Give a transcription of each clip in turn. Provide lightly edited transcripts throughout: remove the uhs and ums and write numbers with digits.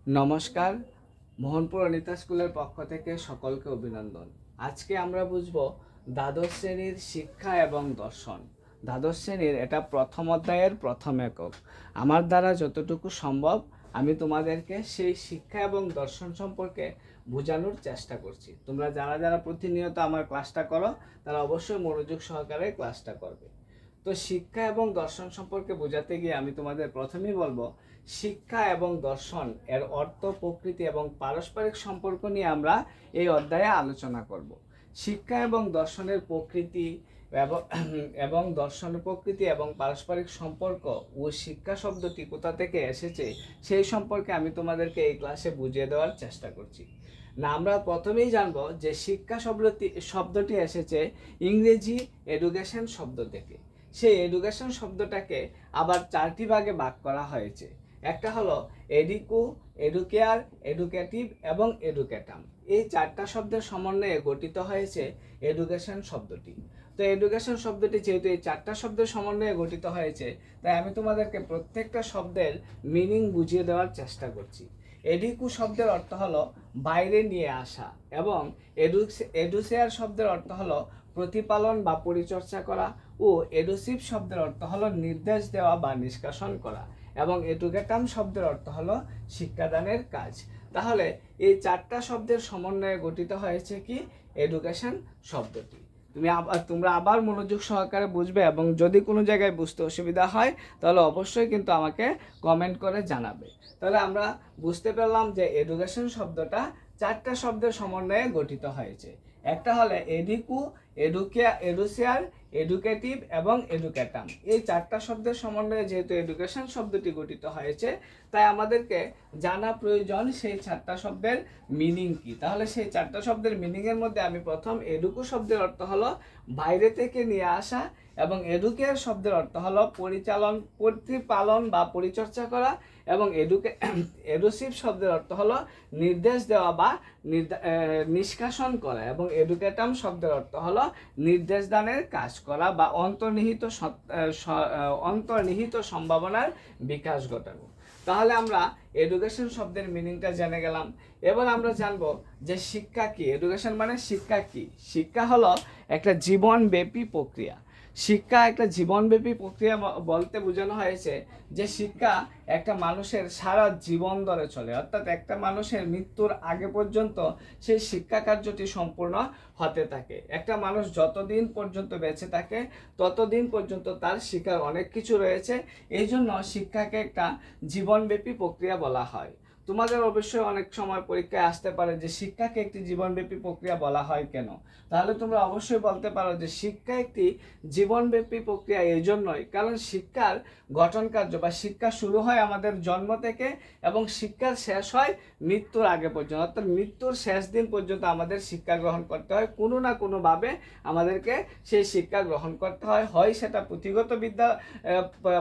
নমস্কার, মোহনপুর অনিতা স্কুলের পক্ষ থেকে সকলকে অভিনন্দন। আজকে আমরা বুঝব দ্বাদশ শ্রেণীর শিক্ষা এবং দর্শন। দ্বাদশ শ্রেণীর এটা প্রথম অধ্যায়ের প্রথম একক। আমার দ্বারা যতটুকু সম্ভব আমি তোমাদেরকে সেই শিক্ষা এবং দর্শন সম্পর্কে বোঝানোর চেষ্টা করছি। তোমরা যারা যারা প্রতিনিয়ত আমার ক্লাসটা করো তারা অবশ্যই মনোযোগ সহকারে ক্লাসটা করবে। তো শিক্ষা এবং দর্শন সম্পর্কে বোঝাতে গিয়ে আমি তোমাদের প্রথমেই বলবো, শিক্ষা এবং দর্শন এর অর্থ, প্রকৃতি এবং পারস্পরিক সম্পর্ক নিয়ে আমরা এই অধ্যায়ে আলোচনা করব। শিক্ষা এবং দর্শনের প্রকৃতি এবং দর্শনের প্রকৃতি এবং পারস্পরিক সম্পর্ক ও শিক্ষা শব্দটি কোথা থেকে এসেছে সেই সম্পর্কে আমি তোমাদেরকে এই ক্লাসে বুঝিয়ে দেওয়ার চেষ্টা করছি। না, আমরা প্রথমেই জানবো যে শিক্ষা শব্দটি এসেছে ইংরেজি এডুকেশন শব্দ থেকে। সেই এডুকেশন শব্দটাকে আবার চারটি ভাগে ভাগ করা হয়েছে। একটা হলো এডুকু, এডুকেয়ার, এডুকেটিভ এবং এডুকেটাম। এই চারটা শব্দের সমন্বয়ে গঠিত হয়েছে এডুকেশন শব্দটি। তো এডুকেশন শব্দটি যেহেতু এই চারটা শব্দের সমন্বয়ে গঠিত হয়েছে, তাই আমি তোমাদেরকে প্রত্যেকটা শব্দের মিনিং বুঝিয়ে দেওয়ার চেষ্টা করছি। এডুকু শব্দের অর্থ হলো বাইরে নিয়ে আসা, এবং এডুসেয়ার শব্দের অর্থ হলো প্রতিপালন বা পরিচর্যা করা, ও এডুসিভ শব্দের অর্থ হলো নির্দেশ দেওয়া বা নিষ্কাশন করা, এবং এডুকেটাম শব্দের অর্থ হলো শিক্ষাদানের কাজ। তাহলে এই চারটা শব্দের সমন্বয়ে গঠিত হয়েছে কি এডুকেশন শব্দটি। তোমরা আবার মনোযোগ সহকারে বুঝবে, এবং যদি কোনো জায়গায় বুঝতে অসুবিধা হয় তাহলে অবশ্যই কিন্তু আমাকে কমেন্ট করে জানাবে। তাহলে আমরা বুঝতে পারলাম যে এডুকেশন শব্দটা চারটা শব্দের সমন্বয়ে গঠিত হয়েছে। একটা হলো এডুকু, এডুসিয়ার, এডুকেটিভ এবং এডুকেটাম। এই চারটা শব্দের সমন্বয়ে যেহেতু এডুকেশন শব্দটি গঠিত হয়েছে, তাই আমাদেরকে জানা প্রয়োজন সেই চারটা শব্দের মিনিং কি। তাহলে সেই চারটা শব্দের মিনিংয়ের মধ্যে আমি প্রথম এডুকু শব্দের অর্থ হলো বাইরে থেকে নিয়ে আসা, এবং এডুকেয়ার শব্দের অর্থ হলো প্রতিপালন বা পরিচর্যা করা, এবং এডুসিভ শব্দের অর্থ হলো নির্দেশ দেওয়া বা নিষ্কাশন করা, এবং এডুকেটাম শব্দের অর্থ হলো নির্দেশ দানের কাজ করা বা অন্তর্নিহিত সম্ভাবনার বিকাশ ঘটানো। তাহলে আমরা এডুকেশন শব্দের মিনিংটা জেনে গেলাম। এবার আমরা জানবো যে শিক্ষা কি। এডুকেশন মানে শিক্ষা কি। শিক্ষা হলো একটা জীবনব্যাপী প্রক্রিয়া। শিক্ষা একটা জীবনব্যাপী প্রক্রিয়া বলতে বোঝানো হয়েছে যে শিক্ষা একটা মানুষের সারা জীবন ধরে চলে, অর্থাৎ একটা মানুষের মৃত্যুর আগে পর্যন্ত সেই শিক্ষা কার্যটি সম্পূর্ণ হতে থাকে। একটা মানুষ যতদিন পর্যন্ত বেঁচে থাকে ততদিন পর্যন্ত তার শিক্ষার অনেক কিছু রয়েছে। এই জন্য শিক্ষাকে একটা জীবনব্যাপী প্রক্রিয়া বলা হয়। তোমাদের অবশ্যই অনেক সময় পরীক্ষায় আসতে পারে যে শিক্ষাকে একটি জীবনব্যাপী প্রক্রিয়া বলা হয় কেন। তাহলে তোমরা অবশ্যই বলতে পারো যে শিক্ষা একটি জীবনব্যাপী প্রক্রিয়া এই জন্যই কারণ শিক্ষার গঠন কার্য বা শিক্ষা শুরু হয় আমাদের জন্ম থেকে, এবং শিক্ষার শেষ হয় মৃত্যুর আগে পর্যন্ত, অর্থাৎ মৃত্যুর শেষ দিন পর্যন্ত আমাদের শিক্ষা গ্রহণ করতে হয়। কোনো না কোনোভাবে আমাদেরকে সেই শিক্ষা গ্রহণ করতে হয়, হয় সেটা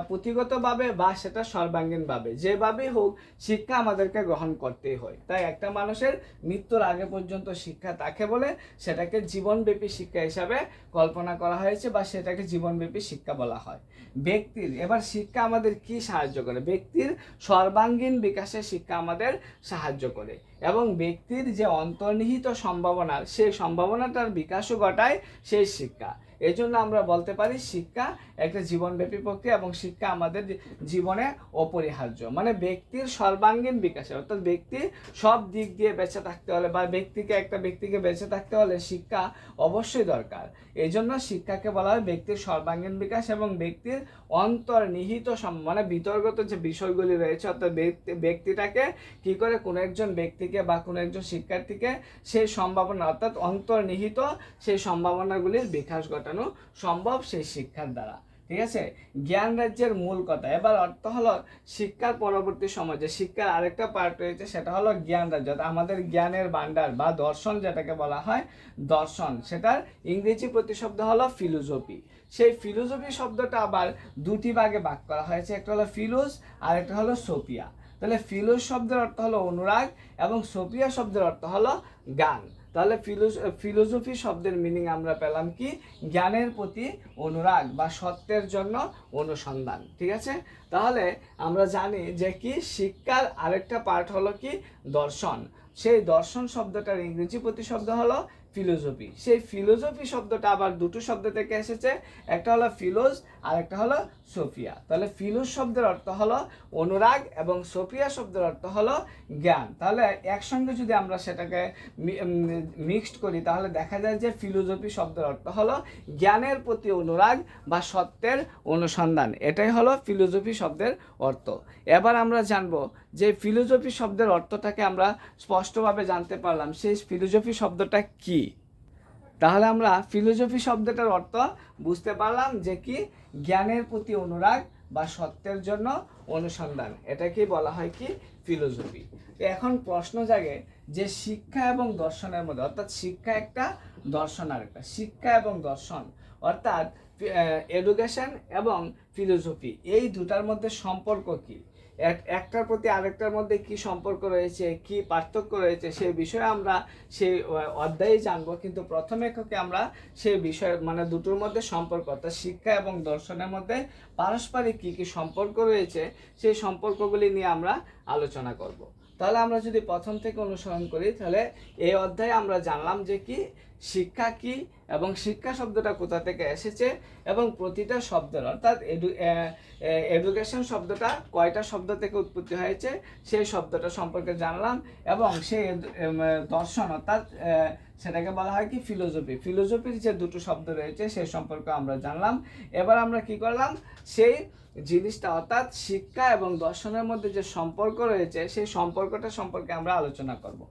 পুঁথিগতভাবে বা সেটা সর্বাঙ্গীনভাবে, যেভাবেই হোক শিক্ষা আমাদেরকে গ্রহণ করতেই হয়। তাই একটা মানুষের মৃত্যুর আগে পর্যন্ত শিক্ষা তাকে বলে সেটাকে জীবনব্যাপী শিক্ষা হিসাবে কল্পনা করা হয়েছে, বা সেটাকে জীবনব্যাপী শিক্ষা বলা হয়। ব্যক্তির এবার শিক্ষা আমাদের কি সাহায্য করে? ব্যক্তির সর্বাঙ্গীন বিকাশে শিক্ষা আমাদের সাহায্য করে, এবং ব্যক্তির যে অন্তর্নিহিত সম্ভাবনা সেই সম্ভাবনাটার বিকাশও ঘটায় সেই শিক্ষা। এই জন্য আমরা বলতে পারি শিক্ষা একটা জীবনব্যাপী প্রক্রিয়া, এবং শিক্ষা আমাদের জীবনে অপরিহার্য। মানে ব্যক্তির সর্বাঙ্গীন বিকাশে, অর্থাৎ ব্যক্তি সব দিক দিয়ে বেঁচে থাকতে হলে বা একটা ব্যক্তিকে বেঁচে থাকতে হলে শিক্ষা অবশ্যই দরকার। এই জন্য শিক্ষাকে বলা হয় ব্যক্তির সর্বাঙ্গীন বিকাশ, এবং ব্যক্তির অন্তর্নিহিত মানে বিতর্গত যে বিষয়গুলি রয়েছে, অর্থাৎ ব্যক্তিটাকে কি করে কোনো একজন ব্যক্তিকে বা কোনো একজন শিক্ষার্থীকে সেই সম্ভাবনা, অর্থাৎ অন্তর্নিহিত সেই সম্ভাবনাগুলির বিকাশ ঘটানো সম্ভব সেই শিক্ষার দ্বারা। ঠিক আছে, জ্ঞান রাজ্যের মূল কথা। এবার অর্থ হলো শিক্ষার পরবর্তী সময় যে শিক্ষার আরেকটা পার্ট রয়েছে সেটা হলো জ্ঞান রাজ্য, আমাদের জ্ঞানের ভান্ডার বা দর্শন যেটাকে বলা হয় দর্শন, সেটার ইংরেজি প্রতিশব্দ হলো ফিলোসফি। সেই ফিলোসফি শব্দটা আবার দুটি ভাগে ভাগ করা হয়েছে, একটা হলো ফিলোস আর একটা হলো সোফিয়া। তাহলে ফিলোস শব্দের অর্থ হলো অনুরাগ, এবং সোফিয়া শব্দের অর্থ হলো গান। তাহলে ফিলোসফি শব্দের মিনিং আমরা পেলাম কি, জ্ঞানের প্রতি অনুরাগ বা সত্যের জন্য অনুসন্ধান। ঠিক আছে, তাহলে আমরা জানি যে কি শিক্ষার আরেকটা পার্ট হলো কি দর্শন। সেই দর্শন শব্দটার ইংরেজি প্রতিশব্দ হলো ফিলোসফি। সেই ফিলোসফি শব্দটা আবার দুটো শব্দ থেকে এসেছে, একটা হলো ফিলোজ আর একটা হলো সোফিয়া। তাহলে ফিলোজ শব্দের অর্থ হলো অনুরাগ এবং সোফিয়া শব্দের অর্থ হলো জ্ঞান। তাহলে একসঙ্গে যদি আমরা সেটাকে মিক্সড করি তাহলে দেখা যায় যে ফিলোসফি শব্দের অর্থ হলো জ্ঞানের প্রতি অনুরাগ বা সত্যের অনুসন্ধান। এটাই হলো ফিলোসফি শব্দের অর্থ। এবার আমরা জানবো যে ফিলোসফি শব্দের অর্থটাকে আমরা স্পষ্টভাবে জানতে পারলাম, সেই ফিলোসফি শব্দটা কি। তাহলে আমরা ফিলোসফি শব্দটার অর্থ বুঝতে পারলাম যে কি জ্ঞানের প্রতি অনুরাগ বা সত্যের জন্য অনুসন্ধান, এটাকেই বলা হয় কি ফিলোসফি। এখন প্রশ্ন জাগে যে শিক্ষা এবং দর্শনের মধ্যে, অর্থাৎ শিক্ষা একটা দর্শন আরেকটা, শিক্ষা এবং দর্শন অর্থাৎ এডুকেশন এবং ফিলোসফি, এই দুটার মধ্যে সম্পর্ক কি, একটার প্রতি আরেকটার মধ্যে কি সম্পর্ক রয়েছে, কি পার্থক্য রয়েছে, সেই বিষয়ে আমরা সেই অধ্যায়ে জানবো। কিন্তু প্রথম এককে আমরা সেই বিষয় মানে দুটোর মধ্যে সম্পর্ক, অর্থাৎ শিক্ষা এবং দর্শনের মধ্যে পারস্পরিক কি কি সম্পর্ক রয়েছে সেই সম্পর্কগুলি নিয়ে আমরা আলোচনা করব। তাহলে আমরা যদি প্রথম থেকে অনুসরণ করি তাহলে এই অধ্যায়ে আমরা জানলাম যে কি শিক্ষা কি এবং শিক্ষা শব্দটা কোথা থেকে এসেছে এবং প্রতিটা শব্দের অর্থাৎ এডুকেশন শব্দটা কয়টা শব্দ থেকে উৎপত্তি হয়েছে সেই শব্দটা সম্পর্কে জানলাম, এবং সেই দর্শন অর্থাৎ সেটাকে বলা হয় কি ফিলোসফি, ফিলোসফির যে দুটো শব্দ রয়েছে সেই সম্পর্কে আমরা জানলাম। এবার আমরা কি করলাম, সেই জিনিসটা অর্থাৎ শিক্ষা এবং দর্শনের মধ্যে যে সম্পর্ক রয়েছে সেই সম্পর্কটা সম্পর্কে আমরা আলোচনা করব।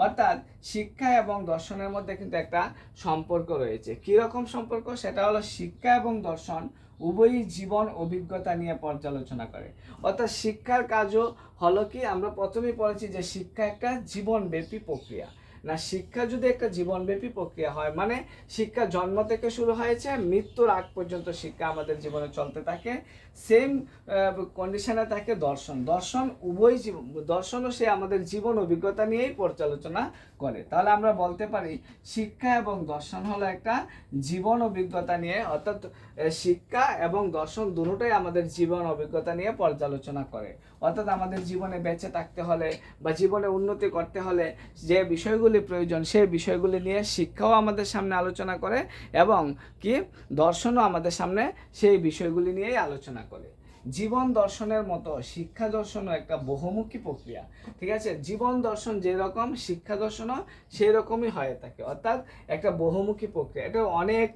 অর্থাৎ শিক্ষা এবং দর্শনের মধ্যে কিন্তু একটা সম্পর্ক রয়েছে। কী রকম সম্পর্ক, সেটা হলো শিক্ষা এবং দর্শন উভয়ই জীবন অভিজ্ঞতা নিয়ে পর্যালোচনা করে। অর্থাৎ শিক্ষার কাজও হলো কি, আমরা প্রথমেই পড়েছি যে শিক্ষা একটা জীবনব্যাপী প্রক্রিয়া। না, শিক্ষা যদি একটা জীবনব্যাপী প্রক্রিয়া হয় মানে শিক্ষা জন্ম থেকে শুরু হয়েছে, মৃত্যুর আগ পর্যন্ত শিক্ষা আমাদের জীবনে চলতে থাকে, সেম কন্ডিশনে থাকে দর্শন। দর্শন উভয় দর্শনও সে আমাদের জীবন অভিজ্ঞতা নিয়েই পর্যালোচনা করে। তাহলে আমরা বলতে পারি শিক্ষা এবং দর্শন হলো একটা জীবন অভিজ্ঞতা নিয়ে, অর্থাৎ শিক্ষা এবং দর্শন দুটোই আমাদের জীবন অভিজ্ঞতা নিয়ে পর্যালোচনা করে। অর্থাৎ আমাদের জীবনে বেঁচে থাকতে হলে বা জীবনে উন্নতি করতে হলে যে বিষয়গুলি প্রয়োজন সেই বিষয়গুলি নিয়ে শিক্ষাও আমাদের সামনে আলোচনা করে এবং কি দর্শনও আমাদের সামনে সেই বিষয়গুলি নিয়েই আলোচনা করে। জীবন দর্শনের মতো শিক্ষা দর্শনও একটা বহুমুখী প্রক্রিয়া। ঠিক আছে, জীবন দর্শন যেরকম শিক্ষা দর্শনও সেই রকমই হয়ে থাকে, অর্থাৎ একটা বহুমুখী প্রক্রিয়া। এটা অনেক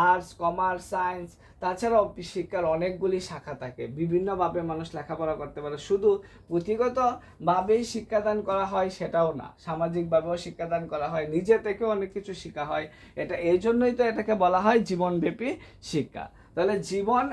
আর্টস, কমার্স, সায়েন্স, তাছাড়াও শিক্ষার অনেকগুলি শাখা থাকে, বিভিন্নভাবে মানুষ লেখাপড়া করতে পারে। শুধু পুঁথিগতভাবেই শিক্ষাদান করা হয় সেটাও না, সামাজিকভাবেও শিক্ষাদান করা হয়, নিজে থেকেও অনেক কিছু শেখা হয়। এটা এই জন্যই তো এটাকে বলা হয় জীবনব্যাপী শিক্ষা। তাহলে জীবন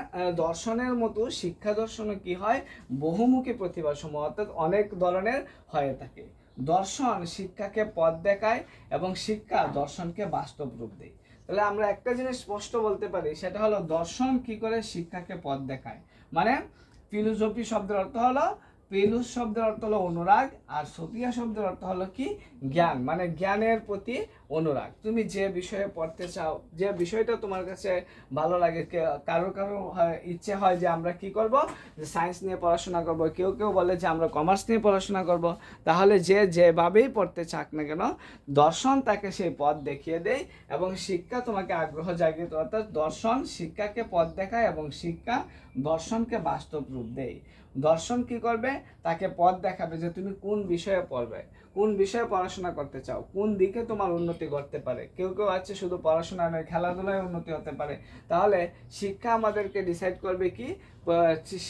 দর্শনের মতো শিক্ষা দর্শনও কি হয়, বহুমুখী প্রতিভাসমূহ অর্থাৎ অনেক ধরনের হয়ে থাকে। দর্শন শিক্ষাকে পথ দেখায় এবং শিক্ষা দর্শনকে বাস্তব রূপ দেয়। তাহলে আমরা একটা জিনিস স্পষ্ট বলতে পারি, সেটা হলো দর্শন কি করে শিক্ষাকে পথ দেখায়। মানে ফিলোসফি শব্দের অর্থ হলো, ফিলোস শব্দের অর্থ হলো অনুরাগ, আর সোফিয়া শব্দের অর্থ হলো কি জ্ঞান, মানে জ্ঞানের প্রতি অনুরাগ। তুমি যে বিষয়ে পড়তে চাও, যে বিষয়টা তোমার কাছে ভালো লাগে, কারো ইচ্ছে হয় যে আমরা কি করব, যে সায়েন্স নিয়ে পড়াশোনা করব, কেউ কেউ বলে যে আমরা কমার্স নিয়ে পড়াশোনা করব। তাহলে যে যেভাবেই পড়তে চাক না কেন দর্শন তাকে সেই পথ দেখিয়ে দেয় এবং শিক্ষা তোমাকে আগ্রহ জাগিয়ে, অর্থাৎ দর্শন শিক্ষাকে পথ দেখায় এবং শিক্ষা দর্শনকে বাস্তব রূপ দেয়। দর্শন কি করবে, তাকে পথ দেখাবে যে তুমি কোন বিষয়ে পড়বে, কোন বিষয়ে পড়াশোনা করতে চাও, কোন দিকে তোমার উন্নতি করতে পারে। কেউ কেউ আছে শুধু পড়াশোনা নয় খেলাধুলায় উন্নতি হতে পারে। তাহলে শিক্ষা আমাদেরকে ডিসাইড করবে কি,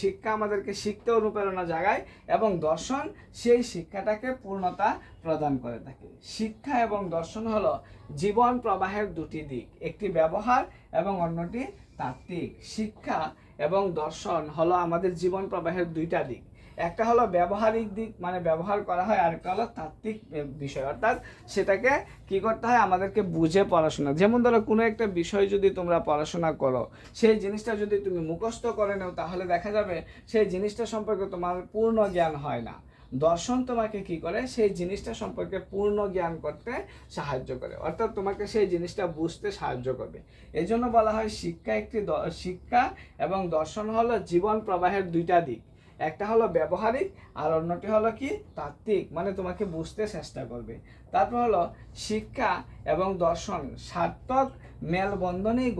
শিক্ষা আমাদেরকে শিখতে অনুপ্রেরণা জাগায় এবং দর্শন সেই শিক্ষাটাকে পূর্ণতা প্রদান করে থাকে। শিক্ষা এবং দর্শন হলো জীবন প্রবাহের দুটি দিক, একটি ব্যবহার এবং অন্যটি তাত্ত্বিক। শিক্ষা এবং দর্শন হলো আমাদের জীবন প্রবাহের দুইটা দিক, একটা হলো ব্যবহারিক দিক মানে ব্যবহার করা হয়, আরেকটা হলো তাত্ত্বিক বিষয়, অর্থাৎ সেটাকে কি করতে হয় আমাদেরকে বুঝে পড়াশোনা। যেমন ধরো কোনো একটা বিষয় যদি তোমরা পড়াশোনা করো, সেই জিনিসটা যদি তুমি মুখস্থ করে নাও তাহলে দেখা যাবে সেই জিনিসটা সম্পর্কে তোমার পূর্ণ জ্ঞান হয় না। দর্শন তোমাকে কি করে, সেই জিনিসটা সম্পর্কে পূর্ণ জ্ঞান করতে সাহায্য করে, অর্থাৎ তোমাকে সেই জিনিসটা বুঝতে সাহায্য করবে। এই জন্য বলা হয় শিক্ষা এবং দর্শন হলো জীবন প্রবাহের দুইটা দিক। একটা হলো ব্যবহারিক আর অন্যটি হলো কি তাত্ত্বিক, মানে তোমাকে বুঝতে চেষ্টা করবে। তারপর হলো শিক্ষা এবং দর্শন সার্থক মেলবন্ধনেই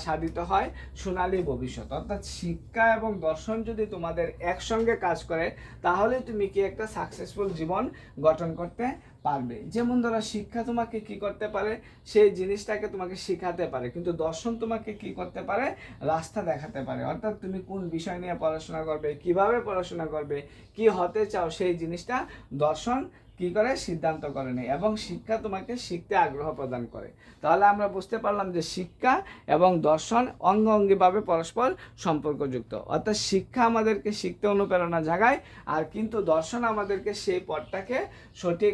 সাধিত হয় সোনালী ভবিষ্যৎ। অর্থাৎ শিক্ষা এবং দর্শন যদি তোমাদের একসঙ্গে কাজ করে তাহলে তুমি কি একটা সাকসেসফুল জীবন গঠন করতে পারবে। যেমন ধরো শিক্ষা তোমাকে কি করতে পারে, সেই জিনিসটাকে তোমাকে শেখাতে পারে, কিন্তু দর্শন তোমাকে কি করতে পারে, রাস্তা দেখাতে পারে। অর্থাৎ তুমি কোন বিষয় নিয়ে পড়াশোনা করবে, কিভাবে পড়াশোনা করবে, কি হতে চাও, সেই জিনিসটা দর্শন কি করে সিদ্ধান্ত করে নেয়, এবং শিক্ষা তোমাকে শিখতে আগ্রহ প্রদান করে। তাহলে আমরা বুঝতে পারলাম যে শিক্ষা এবং দর্শন অঙ্গাঙ্গিভাবে পরস্পর সম্পর্কযুক্ত। অর্থাৎ শিক্ষা আমাদেরকে শিখতে অনুপ্রেরণা জাগায়, আর কিন্তু দর্শন আমাদেরকে সেই পথটাকে সঠিক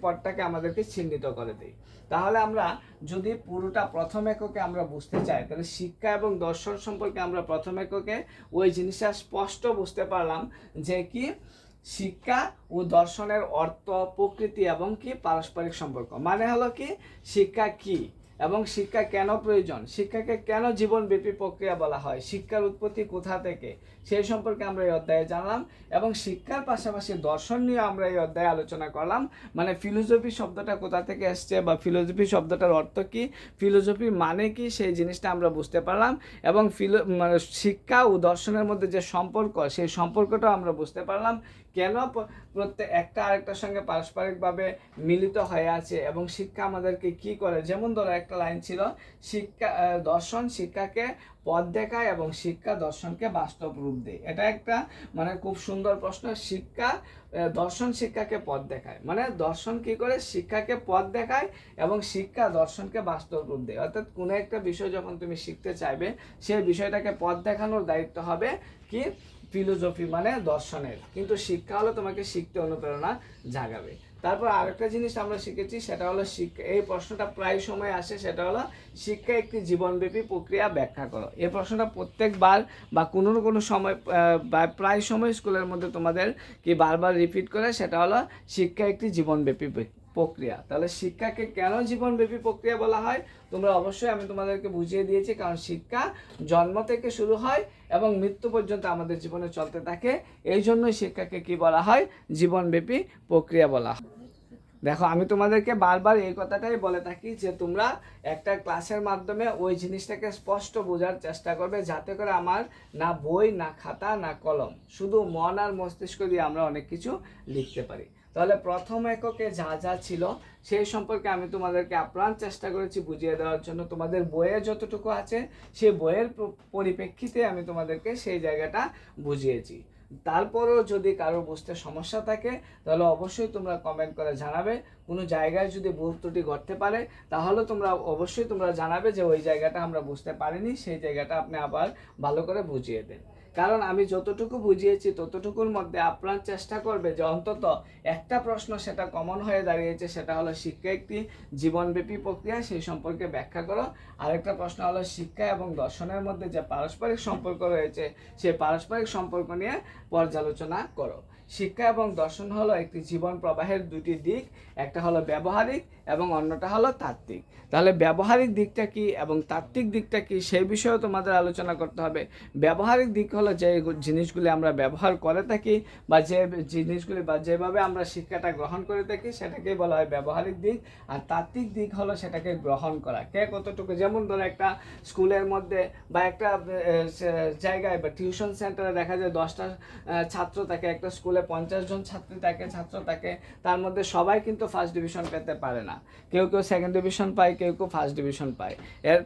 পথটাকে আমাদেরকে চিহ্নিত করে দেয়। তাহলে আমরা যদি পুরোটা প্রথম এককে আমরা বুঝতে চাই, তাহলে শিক্ষা এবং দর্শন সম্পর্কে আমরা প্রথম এককে ওই জিনিসটা স্পষ্ট বুঝতে পারলাম যে কি শিক্ষা ও দর্শনের অর্থ, প্রকৃতি এবং কি পারস্পরিক সম্পর্ক। মানে হলো কি শিক্ষা কি এবং শিক্ষা কেন প্রয়োজন, শিক্ষাকে কেন জীবনব্যাপী প্রক্রিয়া বলা হয়, শিক্ষার উৎপত্তি কোথা থেকে, সেই সম্পর্কে আমরা এই অধ্যায়ে জানলাম। এবং শিক্ষার পাশাপাশি দর্শন নিয়ে আমরা এই অধ্যায়ে আলোচনা করলাম। মানে ফিলোসফি শব্দটা কোথা থেকে আসছে বা ফিলোসফি শব্দটার অর্থ কি, ফিলোসফি মানে কি, সেই জিনিসটা আমরা বুঝতে পারলাম। এবং শিক্ষা ও দর্শনের মধ্যে যে সম্পর্ক, সেই সম্পর্কটাও আমরা বুঝতে পারলাম, কেন প্রত্যেক একটা আরেকটার সঙ্গে পারস্পরিকভাবে মিলিত হয়ে আছে এবং শিক্ষা আমাদেরকে কি করে। যেমন ধরো একটা লাইন ছিল, দর্শন শিক্ষাকে পথ দেখায় এবং শিক্ষা দর্শনকে বাস্তব রূপ দেয়। এটা একটা মানে খুব সুন্দর প্রশ্ন। দর্শন শিক্ষাকে পথ দেখায়, মানে দর্শন কি করে, শিক্ষাকে পথ দেখায় এবং শিক্ষা দর্শনকে বাস্তব রূপ দেয়। অর্থাৎ কোনো একটা বিষয় যখন তুমি শিখতে চাইবে, সেই বিষয়টাকে পথ দেখানোর দায়িত্ব হবে কি ফিলোসফি মানে দর্শনের, কিন্তু শিক্ষা হলো তোমাকে শিখতে অনুপ্রেরণা জাগাবে। তারপর আরেকটা জিনিস আমরা শিখেছি, সেটা হলো শিক্ষা, এই প্রশ্নটা প্রায় সময় আসে, সেটা হলো শিক্ষা একটি জীবনব্যাপী প্রক্রিয়া ব্যাখ্যা করো। এই প্রশ্নটা প্রত্যেকবার বা কোনো সময় প্রায় সময় স্কুলের মধ্যে তোমাদের কি বারবার রিপিট করে, সেটা হলো শিক্ষা একটি জীবনব্যাপী প্রক্রিয়া। তাহলে শিক্ষাকে কেন জীবনব্যাপী প্রক্রিয়া বলা হয়, তোমরা অবশ্যই আমি তোমাদেরকে বুঝিয়ে দিয়েছি। কারণ শিক্ষা জন্ম থেকে শুরু হয় এবং মৃত্যু পর্যন্ত আমাদের জীবনে চলতে থাকে, এই জন্যই শিক্ষাকে কি বলা হয়, জীবনব্যাপী প্রক্রিয়া বলা হয়। দেখো আমি তোমাদেরকে বারবার এই কথাটাই বলে থাকি যে তোমরা একটা ক্লাসের মাধ্যমে ওই জিনিসটাকে স্পষ্ট বোঝার চেষ্টা করবে, যাতে করে আমার না বই, না খাতা, না কলম, শুধু মন আর মস্তিষ্ক দিয়ে আমরা অনেক কিছু লিখতে পারি। তাহলে প্রথম এককে যা যা ছিল সেই সম্পর্কে আমি তোমাদেরকে আপ্রাণ চেষ্টা করেছি বুঝিয়ে দেওয়ার জন্য। তোমাদের বইয়ে যতটুকু আছে সেই বইয়ের পরিপ্রেক্ষিতে আমি তোমাদেরকে সেই জায়গাটা বুঝিয়েছি। তারপরেও যদি কারো বুঝতে সমস্যা থাকে তাহলে অবশ্যই তোমরা কমেন্ট করে জানাবে। কোনো জায়গায় যদি ভুল ত্রুটি ঘটতে পারে তাহলে অবশ্যই তোমরা জানাবে যে ওই জায়গাটা আমরা বুঝতে পারিনি, সেই জায়গাটা আপনি আবার ভালো করে বুঝিয়ে দেন। কারণ আমি যতটুকু বুঝিয়েছি ততটুকুর মধ্যে আপ্রাণ চেষ্টা করবে যে অন্তত একটা প্রশ্ন সেটা কমন হয়ে দাঁড়িয়েছে, সেটা হলো শিক্ষা একটি জীবনব্যাপী প্রক্রিয়া, সেই সম্পর্কে ব্যাখ্যা করো। আরেকটা প্রশ্ন হলো শিক্ষা এবং দর্শনের মধ্যে যে পারস্পরিক সম্পর্ক রয়েছে সেই পারস্পরিক সম্পর্ক নিয়ে পর্যালোচনা করো। শিক্ষা এবং দর্শন হলো একটি জীবন প্রবাহের দুটি দিক, একটা হলো ব্যবহারিক এবং অন্যটা হলো তাত্ত্বিক। তাহলে ব্যবহারিক দিকটা কি এবং তাত্ত্বিক দিকটা কি সেই বিষয়েও তোমাদের আলোচনা করতে হবে। ব্যবহারিক দিক হলো যে জিনিসগুলি আমরা ব্যবহার করে থাকি বা যে জিনিসগুলি বা যেভাবে আমরা শিক্ষাটা গ্রহণ করে থাকি সেটাকেই বলা হয় ব্যবহারিক দিক। আর তাত্ত্বিক দিক হলো সেটাকে গ্রহণ করা, কে কতটুকু। যেমন ধরো একটা স্কুলের মধ্যে বা একটা জায়গায় বা টিউশন সেন্টারে দেখা যায় 10টা ছাত্র থাকে, একটা স্কুলে 50 জন ছাত্র থাকে, তার মধ্যে সবাই কিন্তু ফার্স্ট ডিভিশন পেতে পারে না, কেউ সেকেন্ড ডিভিশন পায়, কেউ ফার্স্ট ডিভিশন পায়।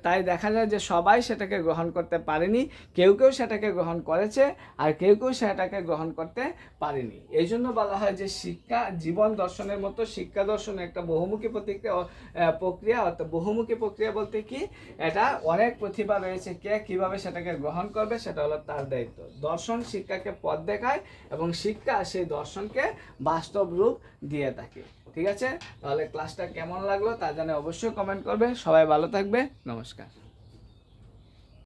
তাই দেখা যায় যে সবাই সেটাকে গ্রহণ করতে পারেনি, কেউ সেটাকে গ্রহণ করেছে আর কেউ সেটাকে গ্রহণ করতে পারেনি। এই জন্য বলা হয় যে শিক্ষা জীবন দর্শনের মতো শিক্ষা দর্শন একটা বহুমুখী প্রক্রিয়া। অর্থাৎ বহুমুখী প্রক্রিয়া বলতে কি, এটা অনেক প্রতিভা রয়েছে, কে কিভাবে সেটাকে গ্রহণ করবে সেটা হলো তার দায়িত্ব। দর্শন শিক্ষাকে পথ দেখায় এবং শিক্ষা সেই দর্শনকে বাস্তব রূপ দিয়ে থাকে। ঠিক আছে, তাহলে ক্লাসটা কেমন লাগলো তা জানে অবশ্যই কমেন্ট করবে। সবাই ভালো থাকবে, নমস্কার।